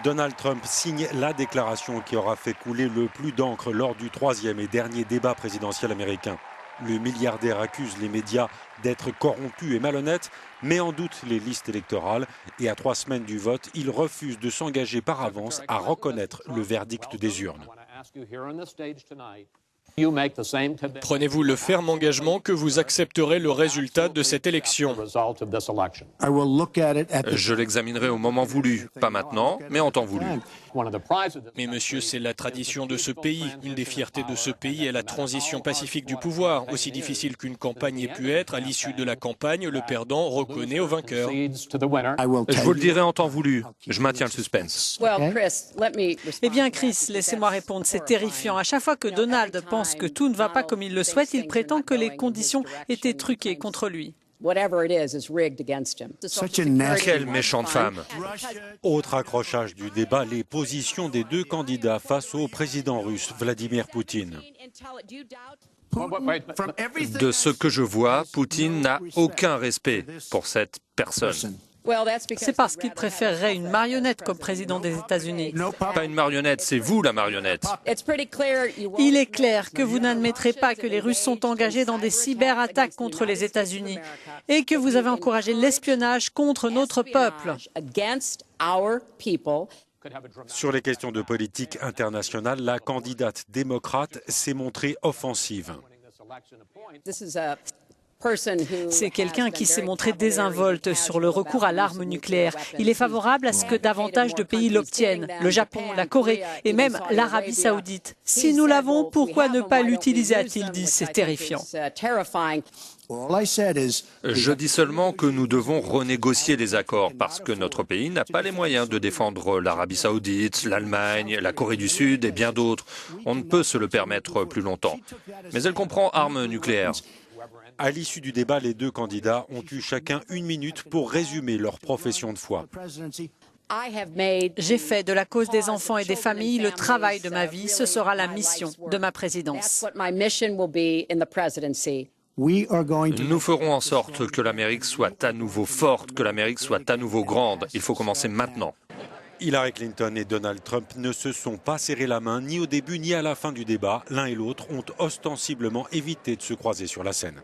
Donald Trump signe la déclaration qui aura fait couler le plus d'encre lors du troisième et dernier débat présidentiel américain. Le milliardaire accuse les médias d'être corrompus et malhonnêtes, met en doute les listes électorales et à 3 semaines du vote, il refuse de s'engager par avance à reconnaître le verdict des urnes. Prenez-vous le ferme engagement que vous accepterez le résultat de cette élection? Je l'examinerai au moment voulu, pas maintenant, mais en temps voulu. Mais monsieur, c'est la tradition de ce pays. Une des fiertés de ce pays est la transition pacifique du pouvoir. Aussi difficile qu'une campagne ait pu être, à l'issue de la campagne, le perdant reconnaît au vainqueur. Je vous le dirai en temps voulu. Je maintiens le suspense. Eh bien, Chris, laissez-moi répondre. C'est terrifiant. À chaque fois que Donald pense que tout ne va pas comme il le souhaite, il prétend que les conditions étaient truquées contre lui. Quelle méchante femme. Autre accrochage du débat, les positions des deux candidats face au président russe Vladimir Poutine. De ce que je vois, Poutine n'a aucun respect pour cette personne. C'est parce qu'il préférerait une marionnette comme président des États-Unis. Pas une marionnette, c'est vous la marionnette. Il est clair que vous n'admettrez pas que les Russes sont engagés dans des cyberattaques contre les États-Unis et que vous avez encouragé l'espionnage contre notre peuple. Sur les questions de politique internationale, la candidate démocrate s'est montrée offensive. C'est quelqu'un qui s'est montré désinvolte sur le recours à l'arme nucléaire. Il est favorable à ce que davantage de pays l'obtiennent, le Japon, la Corée et même l'Arabie saoudite. Si nous l'avons, pourquoi ne pas l'utiliser, a-t-il dit? C'est terrifiant. Je dis seulement que nous devons renégocier les accords parce que notre pays n'a pas les moyens de défendre l'Arabie saoudite, l'Allemagne, la Corée du Sud et bien d'autres. On ne peut se le permettre plus longtemps. Mais elle comprend armes nucléaires. À l'issue du débat, les deux candidats ont eu chacun 1 minute pour résumer leur profession de foi. J'ai fait de la cause des enfants et des familles le travail de ma vie. Ce sera la mission de ma présidence. Nous ferons en sorte que l'Amérique soit à nouveau forte, que l'Amérique soit à nouveau grande. Il faut commencer maintenant. Hillary Clinton et Donald Trump ne se sont pas serré la main ni au début ni à la fin du débat. L'un et l'autre ont ostensiblement évité de se croiser sur la scène.